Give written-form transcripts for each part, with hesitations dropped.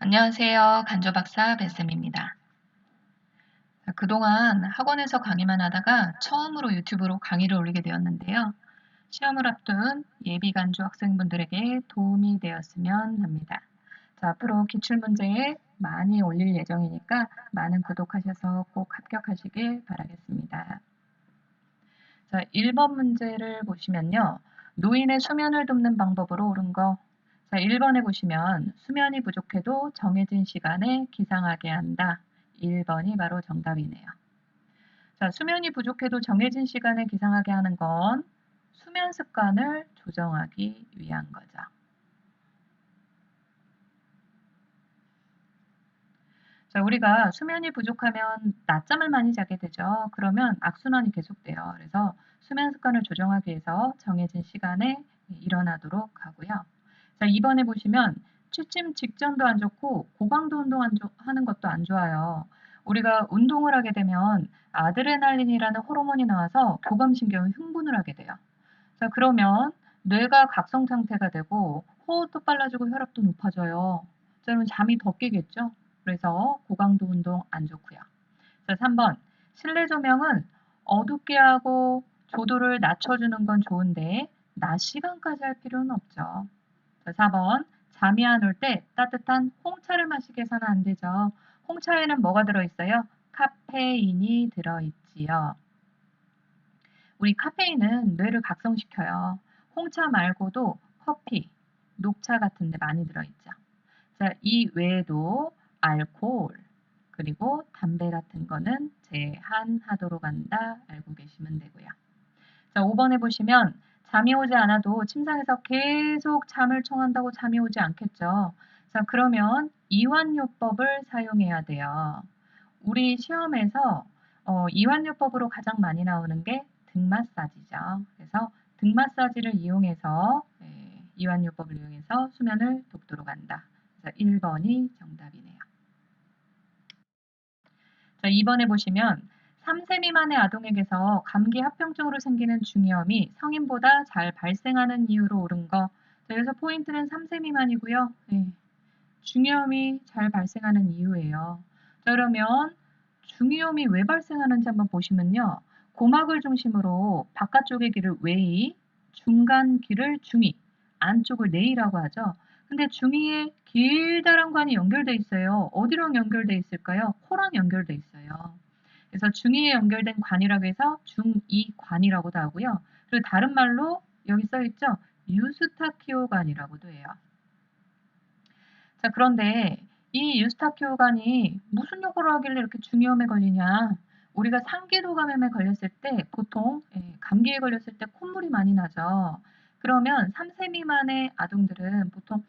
안녕하세요. 간조박사 뱃쌤입니다. 그동안 학원에서 강의만 하다가 처음으로 유튜브로 강의를 올리게 되었는데요. 시험을 앞둔 예비 간조 학생분들에게 도움이 되었으면 합니다. 자, 앞으로 기출문제에 많이 올릴 예정이니까 많은 구독하셔서 꼭 합격하시길 바라겠습니다. 자, 1번 문제를 보시면요. 노인의 수면을 돕는 방법으로 옳은 거. 자, 1번에 보시면 수면이 부족해도 정해진 시간에 기상하게 한다. 1번이 바로 정답이네요. 자, 수면이 부족해도 정해진 시간에 기상하게 하는 건 수면 습관을 조정하기 위한 거죠. 자, 우리가 수면이 부족하면 낮잠을 많이 자게 되죠. 그러면 악순환이 계속돼요. 그래서 수면 습관을 조정하기 위해서 정해진 시간에 일어나도록 하고요. 자, 2번에 보시면 취침 직전도 안 좋고 고강도 운동 하는 것도 안 좋아요. 우리가 운동을 하게 되면 아드레날린이라는 호르몬이 나와서 교감신경이 흥분을 하게 돼요. 자, 그러면 뇌가 각성 상태가 되고 호흡도 빨라지고 혈압도 높아져요. 자, 그러면 잠이 더 깨겠죠? 그래서 고강도 운동 안 좋고요. 자, 3번. 실내 조명은 어둡게 하고 조도를 낮춰주는 건 좋은데 낮 시간까지 할 필요는 없죠. 자, 4번. 잠이 안 올 때 따뜻한 홍차를 마시게 해서는 안 되죠. 홍차에는 뭐가 들어있어요? 카페인이 들어있지요. 우리 카페인은 뇌를 각성시켜요. 홍차 말고도 커피, 녹차 같은 데 많이 들어있죠. 자, 이 외에도 알코올, 그리고 담배 같은 거는 제한하도록 한다. 알고 계시면 되고요. 자, 5번에 보시면 잠이 오지 않아도 침상에서 계속 잠을 청한다고 잠이 오지 않겠죠. 자, 그러면 이완요법을 사용해야 돼요. 우리 시험에서 이완요법으로 가장 많이 나오는 게 등 마사지죠. 그래서 등 마사지를 이용해서 이완요법을 이용해서 수면을 돕도록 한다. 그래서 1번이 정답이네요. 자, 2번에 보시면 3세 미만의 아동에게서 감기 합병증으로 생기는 중이염이 성인보다 잘 발생하는 이유로 옳은 거. 자, 여기서 포인트는 3세 미만이고요. 중이염이 잘 발생하는 이유예요. 자, 그러면 중이염이 왜 발생하는지 한번 보시면요. 고막을 중심으로 바깥쪽의 귀를 외이, 중간 귀를 중이, 안쪽을 내이라고 하죠. 근데 중이에 길다란 관이 연결돼 있어요. 어디랑 연결돼 있을까요? 코랑 연결돼 있어요. 그래서 중이에 연결된 관이라고 해서 중이관이라고도 하고요. 그리고 다른 말로 여기 써 있죠. 유스타키오관이라고도 해요. 자, 그런데 이 유스타키오관이 무슨 역할을 하길래 이렇게 중이염에 걸리냐? 우리가 상기도 감염에 걸렸을 때 보통 감기에 걸렸을 때 콧물이 많이 나죠. 그러면 3세 미만의 아동들은 보통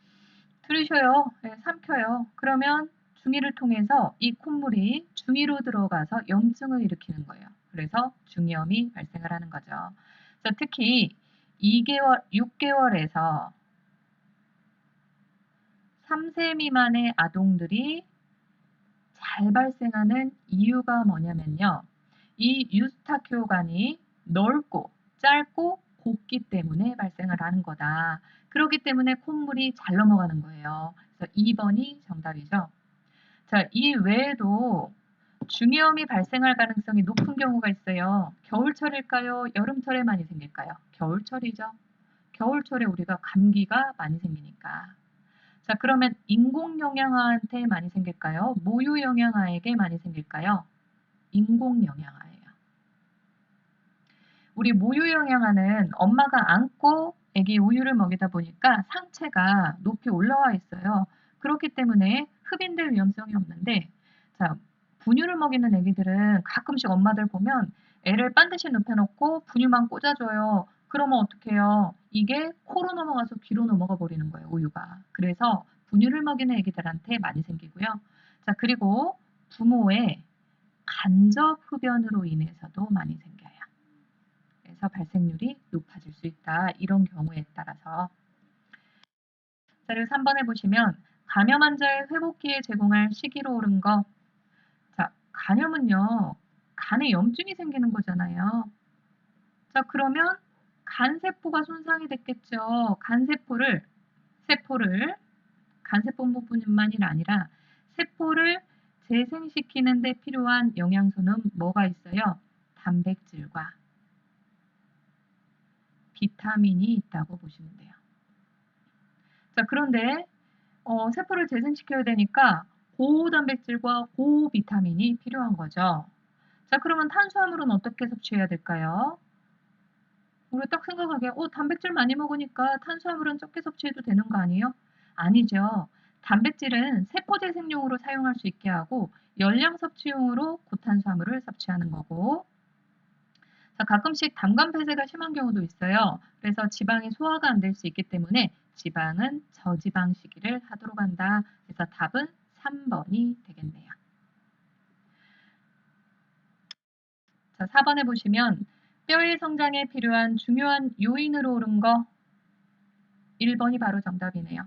들이셔요. 삼켜요. 그러면 중이를 통해서 이 콧물이 중이로 들어가서 염증을 일으키는 거예요. 그래서 중이염이 발생을 하는 거죠. 자, 특히 2개월, 6개월에서 3세 미만의 아동들이 잘 발생하는 이유가 뭐냐면요. 이 유스타키오관이 넓고 짧고 곱기 때문에 발생을 하는 거다. 그렇기 때문에 콧물이 잘 넘어가는 거예요. 그래서 2번이 정답이죠. 자, 이 외에도 중이염이 발생할 가능성이 높은 경우가 있어요. 겨울철일까요? 여름철에 많이 생길까요? 겨울철이죠. 겨울철에 우리가 감기가 많이 생기니까. 자, 그러면 인공영양아한테 많이 생길까요? 모유영양아에게 많이 생길까요? 인공영양아예요. 우리 모유영양아는 엄마가 안고 아기 우유를 먹이다 보니까 상체가 높이 올라와 있어요. 그렇기 때문에 흡인될 위험성이 없는데, 자, 분유를 먹이는 아기들은 가끔씩 엄마들 보면 애를 반드시 눕혀놓고 분유만 꽂아줘요. 그러면 어떡해요? 이게 코로 넘어가서 귀로 넘어가 버리는 거예요, 우유가. 그래서 분유를 먹이는 아기들한테 많이 생기고요. 자, 그리고 부모의 간접 흡연으로 인해서도 많이 생겨요. 그래서 발생률이 높아질 수 있다. 이런 경우에 따라서. 자, 그리고 3번에 보시면 감염 환자의 회복기에 제공할 식이로 옳은 거. 자, 간염은요. 간에 염증이 생기는 거잖아요. 자, 그러면 간세포가 손상이 됐겠죠. 세포를 간세포뿐만이 아니라 세포를 재생시키는 데 필요한 영양소는 뭐가 있어요? 단백질과 비타민이 있다고 보시면 돼요. 자, 그런데 세포를 재생시켜야 되니까 고단백질과 고비타민이 필요한 거죠. 자, 그러면 탄수화물은 어떻게 섭취해야 될까요? 우리 딱 생각하기에 단백질 많이 먹으니까 탄수화물은 적게 섭취해도 되는 거 아니에요? 아니죠. 단백질은 세포 재생용으로 사용할 수 있게 하고 열량 섭취용으로 고탄수화물을 섭취하는 거고, 자, 가끔씩 단감 폐쇄가 심한 경우도 있어요. 그래서 지방이 소화가 안 될 수 있기 때문에 지방은 저지방식이를 하도록 한다. 그래서 답은 3번이 되겠네요. 자, 4번에 보시면 뼈의 성장에 필요한 중요한 요인으로 오른 거 1번이 바로 정답이네요.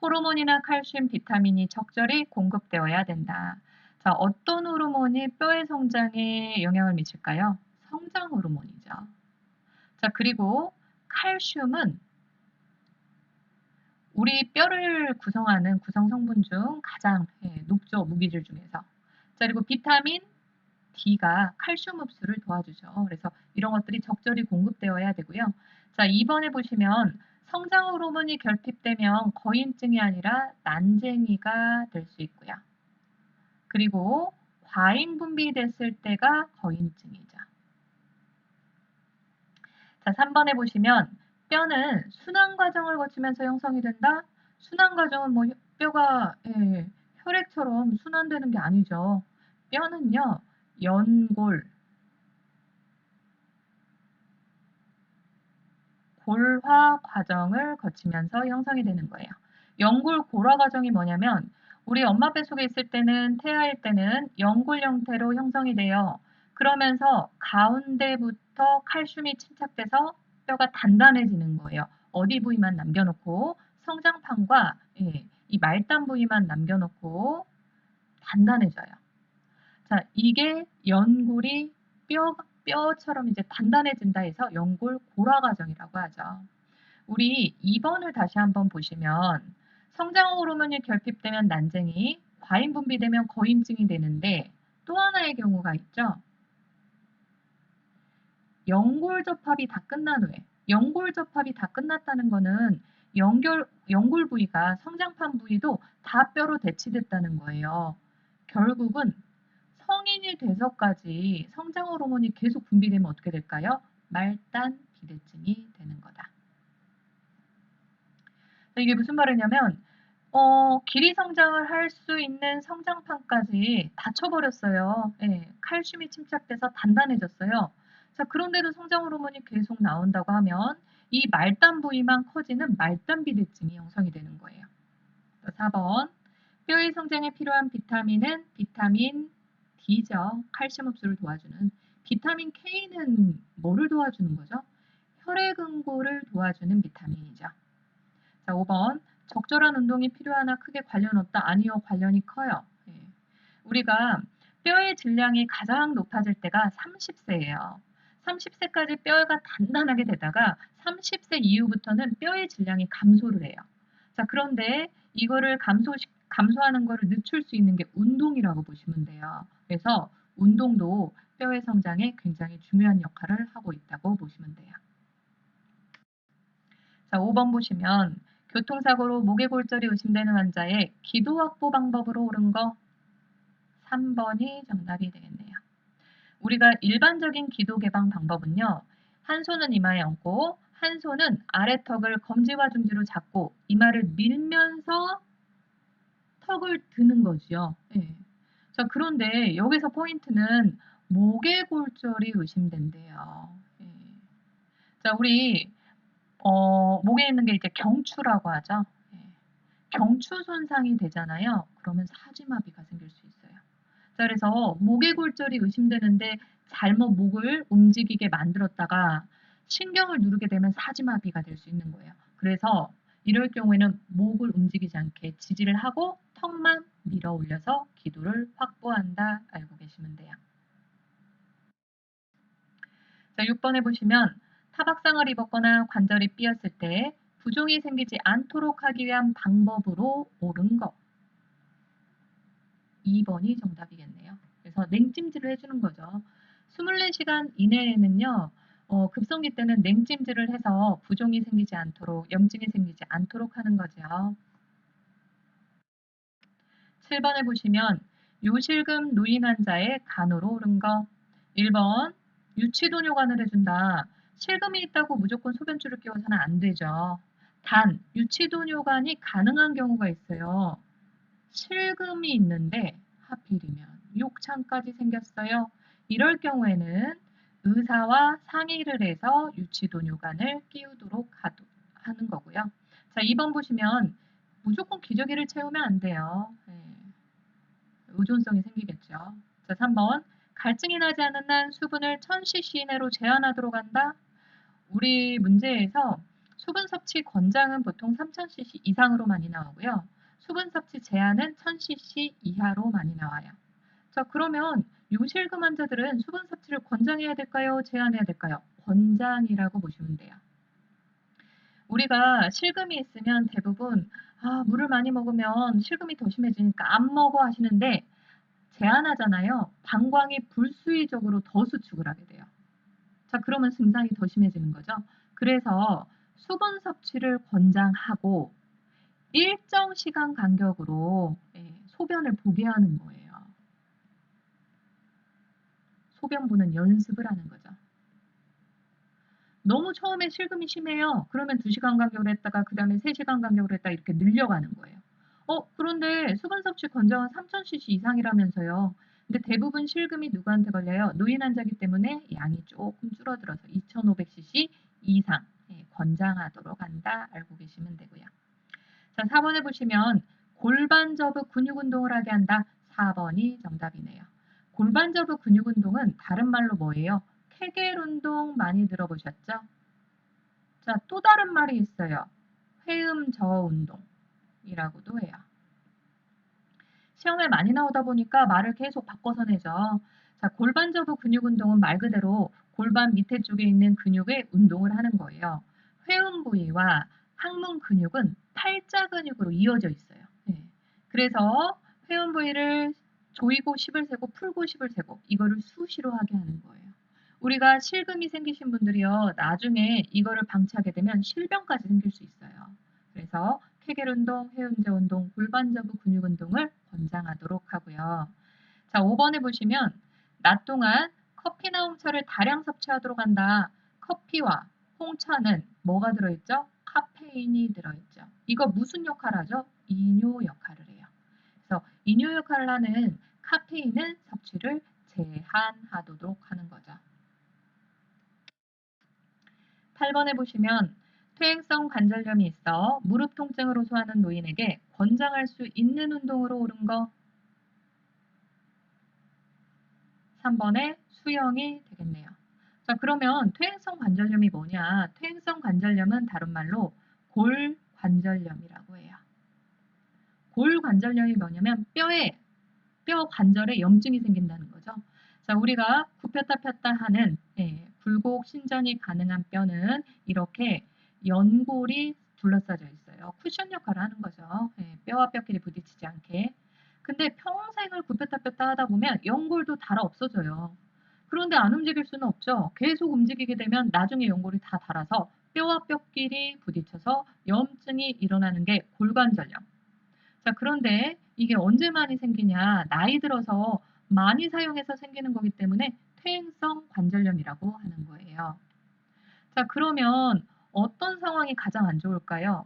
호르몬이나 칼슘, 비타민이 적절히 공급되어야 된다. 자, 어떤 호르몬이 뼈의 성장에 영향을 미칠까요? 성장 호르몬이죠. 자, 그리고 칼슘은 우리 뼈를 구성하는 구성 성분 중 가장 높죠, 무기질 중에서. 자, 그리고 비타민 D가 칼슘 흡수를 도와주죠. 그래서 이런 것들이 적절히 공급되어야 되고요. 자, 2번에 보시면 성장 호르몬이 결핍되면 거인증이 아니라 난쟁이가 될 수 있고요. 그리고 과잉 분비됐을 때가 거인증이죠. 자, 3번에 보시면 뼈는 순환 과정을 거치면서 형성이 된다. 순환 과정은 뭐 뼈가 혈액처럼 순환되는 게 아니죠. 뼈는요, 연골, 골화 과정을 거치면서 형성이 되는 거예요. 연골 골화 과정이 뭐냐면 우리 엄마 뱃속에 있을 때는 태아일 때는 연골 형태로 형성이 돼요. 그러면서 가운데부터 칼슘이 침착돼서 뼈가 단단해지는 거예요. 어디 부위만 남겨놓고 성장판과 이 말단 부위만 남겨놓고 단단해져요. 자, 이게 연골이 뼈처럼 이제 단단해진다 해서 연골 골화 과정이라고 하죠. 우리 2번을 다시 한번 보시면 성장 호르몬이 결핍되면 난쟁이, 과잉 분비되면 거인증이 되는데 또 하나의 경우가 있죠. 연골 접합이 다 끝난 후에 연골 접합이 다 끝났다는 거는 연골 부위가 성장판 부위도 다 뼈로 대치됐다는 거예요. 결국은 성인이 돼서까지 성장 호르몬이 계속 분비되면 어떻게 될까요? 말단 비대증이 되는 거다. 이게 무슨 말이냐면 길이 성장을 할 수 있는 성장판까지 닫혀버렸어요. 칼슘이 침착돼서 단단해졌어요. 자, 그런데도 성장 호르몬이 계속 나온다고 하면 이 말단 부위만 커지는 말단 비대증이 형성이 되는 거예요. 4번 뼈의 성장에 필요한 비타민은 비타민 D죠. 칼슘 흡수를 도와주는. 비타민 K는 뭐를 도와주는 거죠? 혈액 응고를 도와주는 비타민이죠. 자, 5번 적절한 운동이 필요하나 크게 관련 없다. 아니요, 관련이 커요. 우리가 뼈의 질량이 가장 높아질 때가 30세예요. 30세까지 뼈가 단단하게 되다가 30세 이후부터는 뼈의 질량이 감소를 해요. 자, 그런데 이거를 감소하는 거를 늦출 수 있는 게 운동이라고 보시면 돼요. 그래서 운동도 뼈의 성장에 굉장히 중요한 역할을 하고 있다고 보시면 돼요. 자, 5번 보시면 교통사고로 목의 골절이 의심되는 환자의 기도 확보 방법으로 옳은 거 3번이 정답이 되겠네요. 우리가 일반적인 기도 개방 방법은요. 한 손은 이마에 얹고 한 손은 아래턱을 검지와 중지로 잡고 이마를 밀면서 턱을 드는 거죠. 자, 그런데 여기서 포인트는 목의 골절이 의심된대요. 자, 우리 목에 있는 게 이제 경추라고 하죠. 경추 손상이 되잖아요. 그러면 사지마비가 생길 수 있어요. 자, 그래서 목의 골절이 의심되는데 잘못 목을 움직이게 만들었다가 신경을 누르게 되면 사지마비가 될 수 있는 거예요. 그래서 이럴 경우에는 목을 움직이지 않게 지지를 하고 턱만 밀어 올려서 기도를 확보한다 알고 계시면 돼요. 자, 6번에 보시면 타박상을 입었거나 관절이 삐었을 때 부종이 생기지 않도록 하기 위한 방법으로 옳은 것. 2번이 정답이겠네요. 그래서 냉찜질을 해주는 거죠. 24시간 이내에는요, 급성기 때는 냉찜질을 해서 부종이 생기지 않도록, 염증이 생기지 않도록 하는 거죠. 7번에 보시면 요실금 노인 환자의 간호로 옳은 거. 1번 유치도뇨간을 해준다. 실금이 있다고 무조건 소변줄을 끼워서는 안 되죠. 단 유치도뇨간이 가능한 경우가 있어요. 실금이 있는데 하필이면 욕창까지 생겼어요. 이럴 경우에는 의사와 상의를 해서 유치도뇨간을 끼우도록 하는 거고요. 자, 2번 보시면 무조건 기저귀를 채우면 안 돼요. 의존성이 생기겠죠. 자, 3번 갈증이 나지 않는 한 수분을 1000cc 이내로 제한하도록 한다. 우리 문제에서 수분 섭취 권장은 보통 3000cc 이상으로 많이 나오고요. 수분 섭취 제한은 1000cc 이하로 많이 나와요. 자, 그러면 요실금 환자들은 수분 섭취를 권장해야 될까요? 제한해야 될까요? 권장이라고 보시면 돼요. 우리가 실금이 있으면 대부분 물을 많이 먹으면 실금이 더 심해지니까 안 먹어 하시는데 제한하잖아요. 방광이 불수의적으로 더 수축을 하게 돼요. 자, 그러면 증상이 더 심해지는 거죠. 그래서 수분 섭취를 권장하고 일정 시간 간격으로 소변을 보게 하는 거예요. 소변 보는 연습을 하는 거죠. 너무 처음에 실금이 심해요. 그러면 2시간 간격으로 했다가 그 다음에 3시간 간격으로 했다가 이렇게 늘려가는 거예요. 그런데 수분 섭취 권장은 3000cc 이상이라면서요. 근데 대부분 실금이 누구한테 걸려요? 노인 환자이기 때문에 양이 조금 줄어들어서 2500cc 이상 권장하도록 한다. 알고 계시면 되고요. 자, 4번에 보시면 골반저부 근육 운동을 하게 한다. 4번이 정답이네요. 골반저부 근육 운동은 다른 말로 뭐예요? 케겔 운동 많이 들어보셨죠? 자, 또 다른 말이 있어요. 회음저 운동이라고도 해요. 시험에 많이 나오다 보니까 말을 계속 바꿔서 내죠. 자, 골반저부 근육 운동은 말 그대로 골반 밑에 쪽에 있는 근육의 운동을 하는 거예요. 회음 부위와 항문 근육은 팔자 근육으로 이어져 있어요. 그래서 회음 부위를 조이고 10을 세고 풀고 10을 세고 이거를 수시로 하게 하는 거예요. 우리가 실금이 생기신 분들이요. 나중에 이거를 방치하게 되면 실병까지 생길 수 있어요. 그래서 케겔 운동, 회음제 운동, 골반저부 근육 운동을 권장하도록 하고요. 자, 5번에 보시면 낮 동안 커피나 홍차를 다량 섭취하도록 한다. 커피와 홍차는 뭐가 들어있죠? 카페인이 들어있죠. 이거 무슨 역할을 하죠? 이뇨 역할을 해요. 그래서 이뇨 역할을 하는 카페인은 섭취를 제한하도록 하는 거죠. 8번에 보시면 퇴행성 관절염이 있어 무릎 통증을 호소하는 노인에게 권장할 수 있는 운동으로 옳은 거 3번에 수영이 되겠네요. 자, 그러면 퇴행성 관절염이 뭐냐? 퇴행성 관절염은 다른 말로 골관절염이라고 해요. 골관절염이 뭐냐면 뼈 관절에 염증이 생긴다는 거죠. 자, 우리가 굽혔다 폈다 하는 굴곡 신전이 가능한 뼈는 이렇게 연골이 둘러싸져 있어요. 쿠션 역할을 하는 거죠. 뼈와 뼈끼리 부딪히지 않게. 근데 평생을 굽혔다 폈다 하다 보면 연골도 닳아 없어져요. 그런데 안 움직일 수는 없죠. 계속 움직이게 되면 나중에 연골이 다 닳아서 뼈와 뼈끼리 부딪혀서 염증이 일어나는 게 골관절염. 자, 그런데 이게 언제 많이 생기냐? 나이 들어서 많이 사용해서 생기는 거기 때문에 퇴행성 관절염이라고 하는 거예요. 자, 그러면 어떤 상황이 가장 안 좋을까요?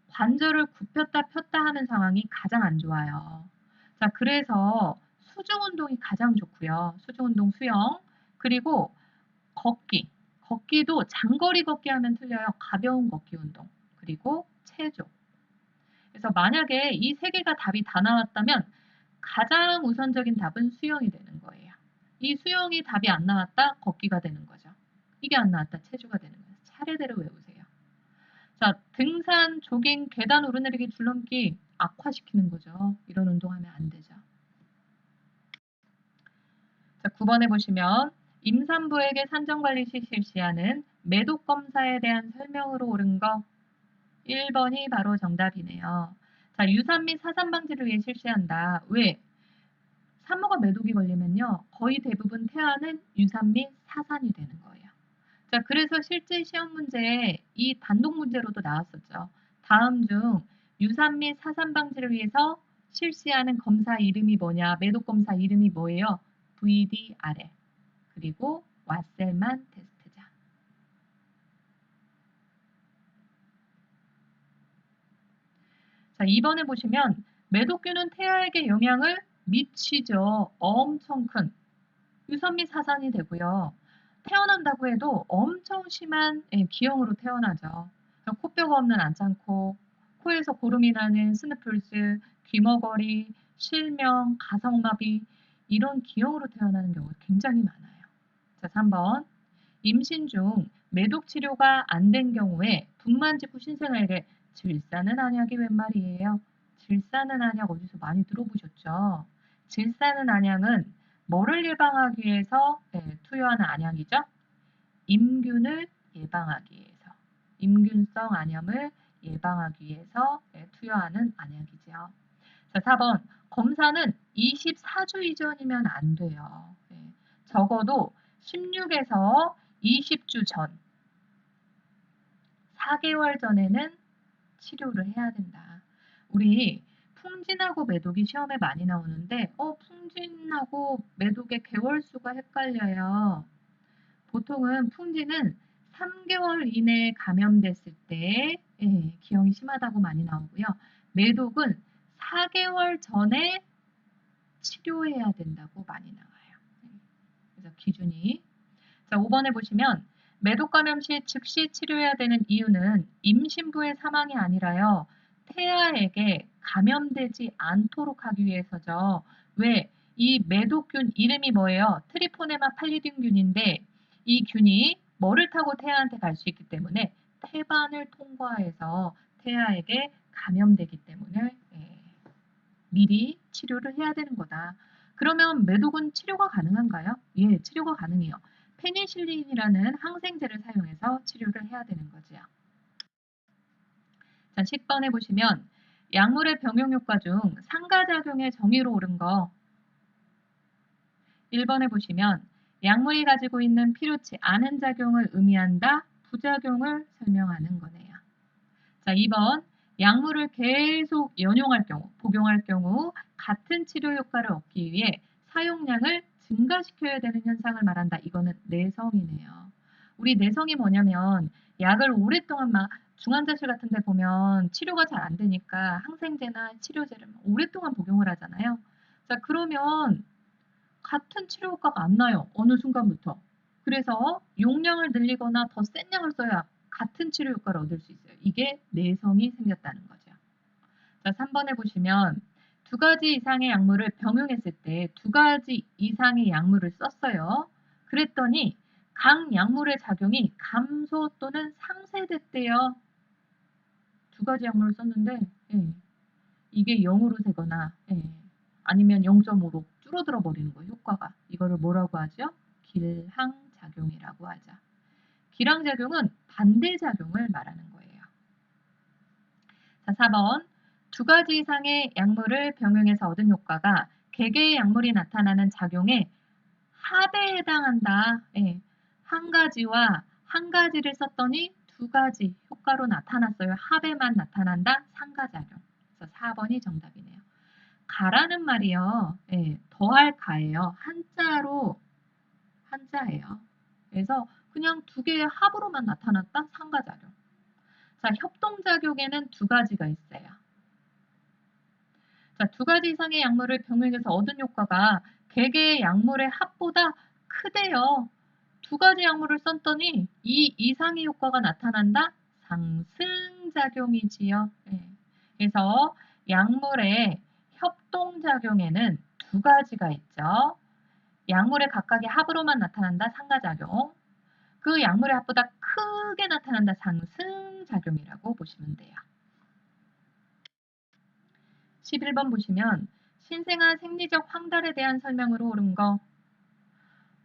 관절을 굽혔다 폈다 하는 상황이 가장 안 좋아요. 자, 그래서 수중 운동이 가장 좋고요. 수중 운동 수영, 그리고 걷기. 걷기도 장거리 걷기 하면 틀려요. 가벼운 걷기 운동, 그리고 체조. 그래서 만약에 이 세 개가 답이 다 나왔다면 가장 우선적인 답은 수영이 되는 거예요. 이 수영이 답이 안 나왔다, 걷기가 되는 거죠. 이게 안 나왔다, 체조가 되는 거예요. 차례대로 외우세요. 자, 등산, 조깅, 계단 오르내리기, 줄넘기 악화시키는 거죠. 이런 운동하면 안 되죠. 자, 9번에 보시면 임산부에게 산정관리 시 실시하는 매독 검사에 대한 설명으로 옳은 거 1번이 바로 정답이네요. 자, 유산 및 사산 방지를 위해 실시한다. 왜? 산모가 매독이 걸리면요. 거의 대부분 태아는 유산 및 사산이 되는 거예요. 자, 그래서 실제 시험 문제에 이 단독 문제로도 나왔었죠. 다음 중 유산 및 사산 방지를 위해서 실시하는 검사 이름이 뭐냐? 매독 검사 이름이 뭐예요? VDRL. 그리고 왓셀만 테스트자. 자, 2번에 보시면 매독균은 태아에게 영향을 미치죠. 엄청 큰 유산 및 사산이 되고요. 태어난다고 해도 엄청 심한 기형으로 태어나죠. 코뼈가 없는 안창코, 코에서 고름이 나는 스누플스, 귀머거리, 실명, 가성마비 이런 기형으로 태어나는 경우가 굉장히 많아요. 자, 3번. 임신 중 매독 치료가 안 된 경우에 분만 직후 신생아에게 질사는 안약이 웬 말이에요? 질사는 안약 어디서 많이 들어보셨죠? 질사는 안약은 뭐를 예방하기 위해서 투여하는 안약이죠? 임균을 예방하기 위해서, 임균성 안염을 예방하기 위해서 투여하는 안약이죠. 자, 4번. 검사는 24주 이전이면 안 돼요. 적어도 16에서 20주 전, 4개월 전에는 치료를 해야 된다. 우리 풍진하고 매독이 시험에 많이 나오는데 풍진하고 매독의 개월수가 헷갈려요. 보통은 풍진은 3개월 이내에 감염됐을 때 기형이 심하다고 많이 나오고요. 매독은 4개월 전에 치료해야 된다고 많이 나와요. 그래서 기준이. 자, 5번에 보시면 매독 감염 시 즉시 치료해야 되는 이유는 임신부의 사망이 아니라요. 태아에게 감염되지 않도록 하기 위해서죠. 왜? 이 매독균 이름이 뭐예요? 트리포네마 팔리딘균인데 이 균이 뭐를 타고 태아한테 갈 수 있기 때문에 태반을 통과해서 태아에게 감염되기 때문에 미리 치료를 해야 되는 거다. 그러면 매독은 치료가 가능한가요? 예, 치료가 가능해요. 페니실린이라는 항생제를 사용해서 치료를 해야 되는 거지요. 자, 10번에 보시면 약물의 병용 효과 중 상가작용의 정의로 옳은 거 1번에 보시면 약물이 가지고 있는 필요치 않은 작용을 의미한다. 부작용을 설명하는 거네요. 자, 2번 약물을 계속 연용할 경우, 복용할 경우 같은 치료 효과를 얻기 위해 사용량을 증가시켜야 되는 현상을 말한다. 이거는 내성이네요. 우리 내성이 뭐냐면 약을 오랫동안 막 중환자실 같은 데 보면 치료가 잘 안 되니까 항생제나 치료제를 오랫동안 복용을 하잖아요. 자, 그러면 같은 치료 효과가 안 나요. 어느 순간부터. 그래서 용량을 늘리거나 더 센 약을 써야 같은 치료 효과를 얻을 수 있어요. 이게 내성이 생겼다는 거죠. 자, 3번에 보시면 두 가지 이상의 약물을 병용했을 때 두 가지 이상의 약물을 썼어요. 그랬더니 각 약물의 작용이 감소 또는 상쇄됐대요. 두 가지 약물을 썼는데 이게 0으로 되거나 아니면 0.5로 줄어들어 버리는 거예요. 효과가. 이거를 뭐라고 하죠? 길항작용이라고 하죠. 길항작용은 반대작용을 말하는 거예요. 자, 4번. 두 가지 이상의 약물을 병용해서 얻은 효과가 개개의 약물이 나타나는 작용의 합에 해당한다. 한 가지와 한 가지를 썼더니 두 가지 효과로 나타났어요. 합에만 나타난다. 상가작용. 그래서 4번이 정답이네요. 가라는 말이요. 더할 가예요. 한자예요. 그래서 그냥 두 개의 합으로만 나타났다. 상가작용. 자, 협동작용에는 두 가지가 있어요. 자, 두 가지 이상의 약물을 병행해서 얻은 효과가 개개의 약물의 합보다 크대요. 두 가지 약물을 썼더니 이 이상의 효과가 나타난다? 상승작용이지요. 그래서 약물의 협동작용에는 두 가지가 있죠. 약물의 각각의 합으로만 나타난다? 상가작용. 그 약물의 합보다 크게 나타난다? 상승작용이라고 보시면 돼요. 11번 보시면 신생아 생리적 황달에 대한 설명으로 옳은 거.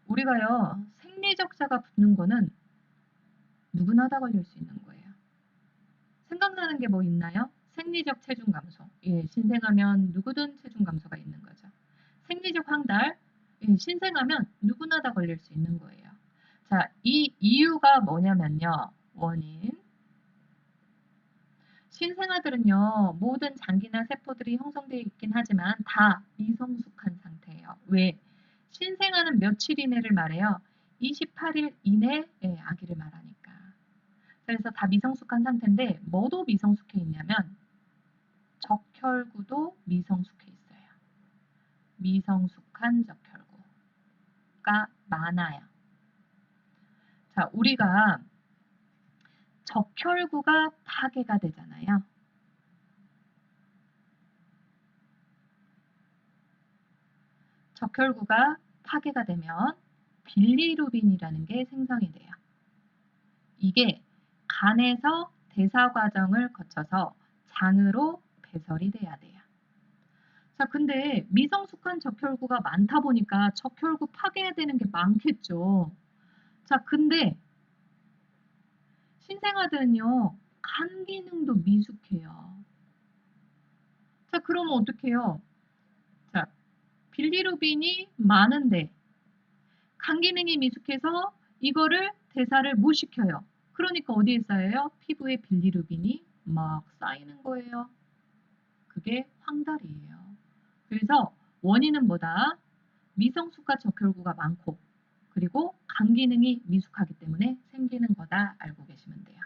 우리가요. 생리적자가 붙는 거는 누구나 다 걸릴 수 있는 거예요. 생각나는 게 뭐 있나요? 생리적 체중 감소. 예, 신생하면 누구든 체중 감소가 있는 거죠. 생리적 황달. 예, 신생하면 누구나 다 걸릴 수 있는 거예요. 자, 이 이유가 뭐냐면요. 원인. 신생아들은요, 모든 장기나 세포들이 형성되어 있긴 하지만 다 미성숙한 상태예요. 왜? 신생아는 며칠 이내를 말해요? 28일 이내에 아기를 말하니까. 그래서 다 미성숙한 상태인데 뭐도 미성숙해 있냐면 적혈구도 미성숙해 있어요. 미성숙한 적혈구가 많아요. 자, 우리가 적혈구가 파괴가 되잖아요. 적혈구가 파괴가 되면 빌리루빈이라는 게 생성이 돼요. 이게 간에서 대사 과정을 거쳐서 장으로 배설이 돼야 돼요. 자, 근데 미성숙한 적혈구가 많다 보니까 적혈구 파괴되는 게 많겠죠. 자, 근데 신생아들은요, 간 기능도 미숙해요. 자, 그러면 어떡해요? 자, 빌리루빈이 많은데 간 기능이 미숙해서 이거를 대사를 못 시켜요. 그러니까 어디에 쌓여요? 피부에 빌리루빈이 막 쌓이는 거예요. 그게 황달이에요. 그래서 원인은 뭐다? 미성숙과 적혈구가 많고 그리고 간 기능이 미숙하기 때문에 생기는 거다 알고 계시면 돼요.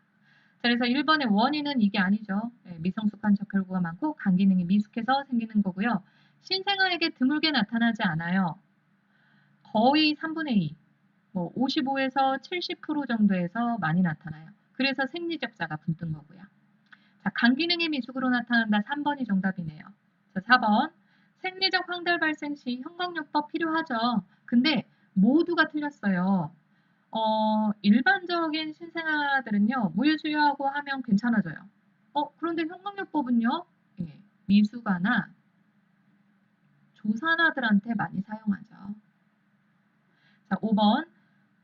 그래서 1번의 원인은 이게 아니죠. 미성숙한 적혈구가 많고 간 기능이 미숙해서 생기는 거고요. 신생아에게 드물게 나타나지 않아요. 거의 3분의 2, 뭐 55에서 70% 정도에서 많이 나타나요. 그래서 생리적자가 붙는 거고요. 자, 간 기능이 미숙으로 나타난다. 3번이 정답이네요. 자, 4번. 생리적 황달 발생 시 형광요법 필요하죠. 근데 모두가 틀렸어요. 일반적인 신생아들은요, 물 수유하고 하면 괜찮아져요. 그런데 형광요법은요, 예, 미숙아나 조산아들한테 많이 사용하죠. 자, 5번.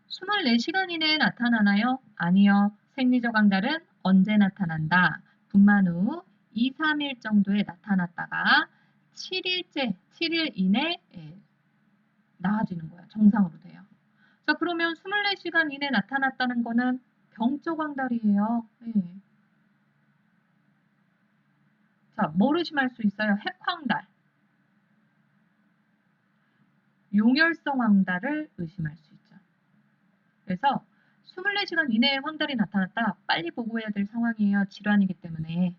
24시간 이내에 나타나나요? 아니요. 생리적 황달은 언제 나타난다? 분만 후 2, 3일 정도에 나타났다가 7일 이내에 나아지는 거예요. 정상으로 돼요. 자, 그러면 24시간 이내에 나타났다는 거는 병적 황달이에요. 예. 자, 뭘 의심할 수 있어요? 핵황달. 용혈성 황달을 의심할 수 있죠. 그래서 24시간 이내에 황달이 나타났다. 빨리 보고해야 될 상황이에요. 질환이기 때문에.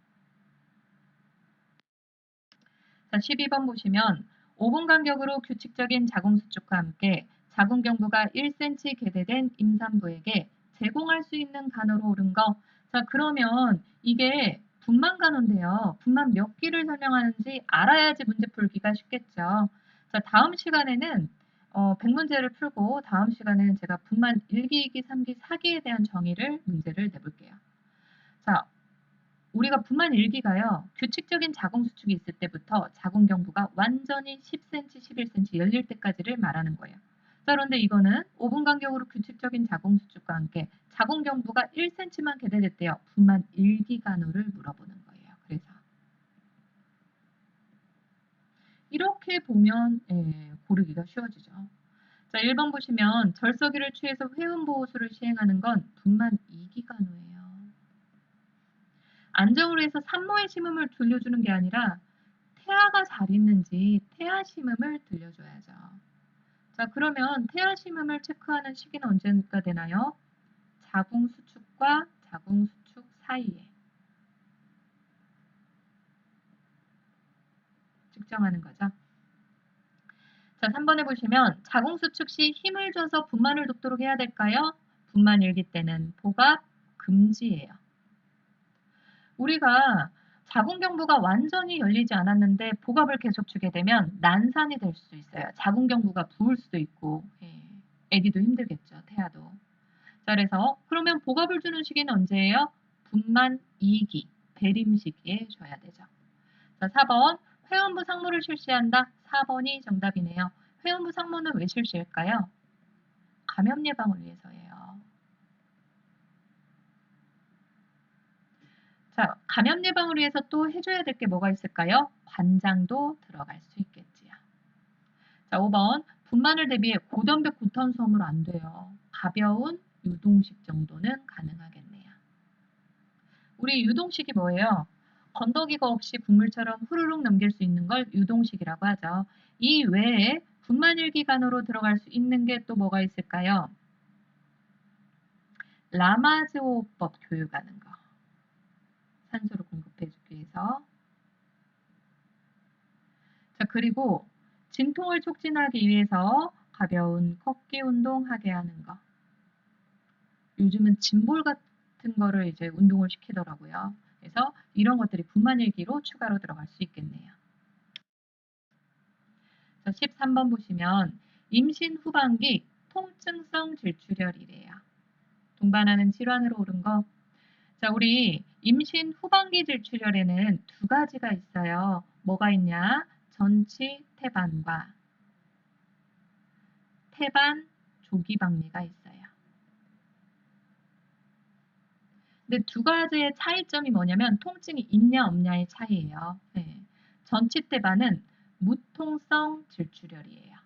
자, 12번 보시면 5분 간격으로 규칙적인 자궁수축과 함께 자궁경부가 1cm 개대된 임산부에게 제공할 수 있는 간호로 옳은 거. 자, 그러면 이게 분만 간호인데요. 분만 몇 기를 설명하는지 알아야지 문제 풀기가 쉽겠죠. 자, 다음 시간에는 100문제를 풀고 다음 시간에는 제가 분만 1기, 2기, 3기, 4기에 대한 정의를 문제를 내볼게요. 자, 우리가 분만 일기가요. 규칙적인 자궁 수축이 있을 때부터 자궁 경부가 완전히 10cm, 11cm 열릴 때까지를 말하는 거예요. 자, 그런데 이거는 5분 간격으로 규칙적인 자궁 수축과 함께 자궁 경부가 1cm만 개대됐대요. 분만 일기간호를 물어보는 거예요. 그래서 이렇게 보면 고르기가 쉬워지죠. 자, 1번 보시면 절석이를 취해서 회음보호술을 시행하는 건 분만 2기간호예요. 안정으로 해서 산모의 심음을 들려주는 게 아니라 태아가 잘 있는지 태아 심음을 들려줘야죠. 자, 그러면 태아 심음을 체크하는 시기는 언제가 되나요? 자궁 수축과 자궁 수축 사이에 측정하는 거죠. 자, 3번에 보시면 자궁 수축 시 힘을 줘서 분만을 돕도록 해야 될까요? 분만 일기 때는 복압 금지예요. 우리가 자궁경부가 완전히 열리지 않았는데 복압을 계속 주게 되면 난산이 될 수 있어요. 자궁경부가 부을 수도 있고 아기도 힘들겠죠. 태아도. 자, 그래서 그러면 복압을 주는 시기는 언제예요? 분만 2기, 배림 시기에 줘야 되죠. 자, 4번 회원부 상모를 실시한다. 4번이 정답이네요. 회원부 상모는 왜 실시할까요? 감염 예방을 위해서예요. 자, 자, 감염 예방을 위해서 또 해줘야 될 게 뭐가 있을까요? 관장도 들어갈 수 있겠지요. 자, 5번. 분만을 대비해 고단백 고탄수화물 안 돼요. 가벼운 유동식 정도는 가능하겠네요. 우리 유동식이 뭐예요? 건더기가 없이 국물처럼 후루룩 넘길 수 있는 걸 유동식이라고 하죠. 이 외에 분만일기간으로 들어갈 수 있는 게 또 뭐가 있을까요? 라마즈호흡법 교육하는 거. 산소를 공급해주기 위해서. 자, 그리고 진통을 촉진하기 위해서 가벼운 걷기 운동하게 하는 거. 요즘은 짐볼 같은 거를 이제 운동을 시키더라고요. 그래서 이런 것들이 분만일기로 추가로 들어갈 수 있겠네요. 자, 13번 보시면 임신 후반기 통증성 질출혈이래요. 동반하는 질환으로 오른 거. 자, 우리 임신 후반기 질출혈에는 두 가지가 있어요. 뭐가 있냐? 전치 태반과 태반 조기박리가 있어요. 근데 두 가지의 차이점이 뭐냐면 통증이 있냐 없냐의 차이예요. 네. 전치 태반은 무통성 질출혈이에요.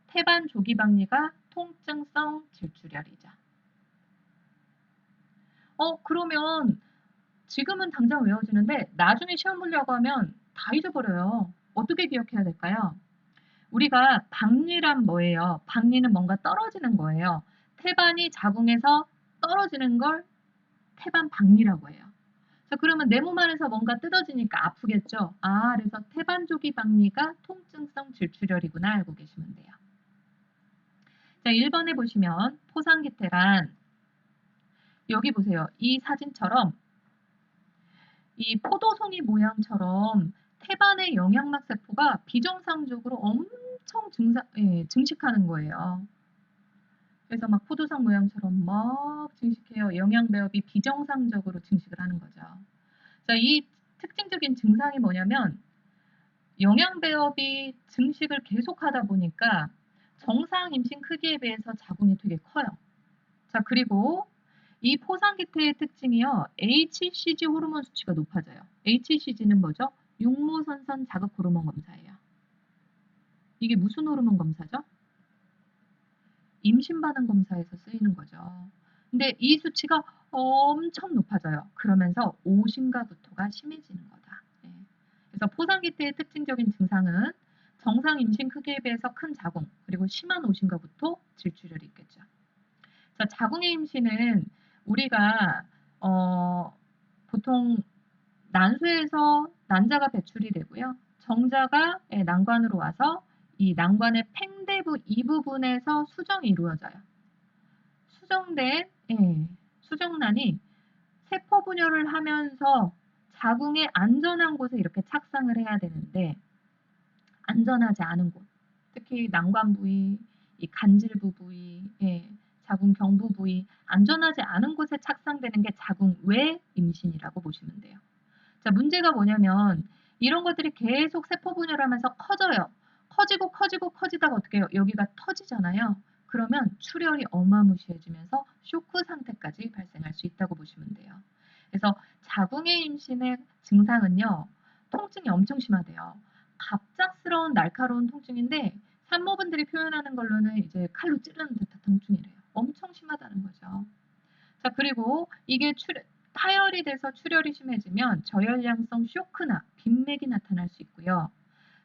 태반 조기박리가 통증성 질출혈이죠. 그러면 지금은 당장 외워지는데 나중에 시험 보려고 하면 다 잊어버려요. 어떻게 기억해야 될까요? 우리가 박리란 뭐예요? 박리는 뭔가 떨어지는 거예요. 태반이 자궁에서 떨어지는 걸 태반 박리라고 해요. 자, 그러면 내 몸 안에서 뭔가 뜯어지니까 아프겠죠? 아, 그래서 태반 조기 박리가 통증성 질출혈이구나 알고 계시면 돼요. 자, 1번에 보시면 포상기태란 여기 보세요. 이 사진처럼 이 포도송이 모양처럼 태반의 영양막 세포가 비정상적으로 엄청 증식하는 거예요. 그래서 막 포도상 모양처럼 막 증식해요. 영양 배합이 비정상적으로 증식을 하는 거죠. 자, 이 특징적인 증상이 뭐냐면 영양 배합이 증식을 계속하다 보니까 정상 임신 크기에 비해서 자궁이 되게 커요. 자, 그리고 이 포상기태의 특징이요. HCG 호르몬 수치가 높아져요. HCG는 뭐죠? 육모선선 자극 호르몬 검사예요. 이게 무슨 호르몬 검사죠? 임신 반응 검사에서 쓰이는 거죠. 근데 이 수치가 엄청 높아져요. 그러면서 오심가부토가 심해지는 거다. 네. 그래서 포상기태의 특징적인 증상은 정상 임신 크기에 비해서 큰 자궁, 그리고 심한 오심가부토, 질출혈이 있겠죠. 자, 자궁의 임신은 우리가 보통 난소에서 난자가 배출이 되고요. 정자가 난관으로 와서 이 난관의 팽대부 이 부분에서 수정이 이루어져요. 수정된 수정란이 세포 분열을 하면서 자궁의 안전한 곳에 이렇게 착상을 해야 되는데 안전하지 않은 곳, 특히 난관 부위, 이 간질부 부위, 자궁 경부 부위, 안전하지 않은 곳에 착상되는 게 자궁 외 임신이라고 보시면 돼요. 자, 문제가 뭐냐면 이런 것들이 계속 세포 분열하면서 커져요. 커지고 커지다가 어떻게 해요? 여기가 터지잖아요. 그러면 출혈이 어마무시해지면서 쇼크 상태까지 발생할 수 있다고 보시면 돼요. 그래서 자궁의 임신의 증상은요. 통증이 엄청 심하대요. 갑작스러운 날카로운 통증인데 산모분들이 표현하는 걸로는 이제 칼로 찌르는 듯한 통증이래요. 엄청 심하다는 거죠. 자, 그리고 이게 타열이 돼서 출혈이 심해지면 저혈량성 쇼크나 빈맥이 나타날 수 있고요.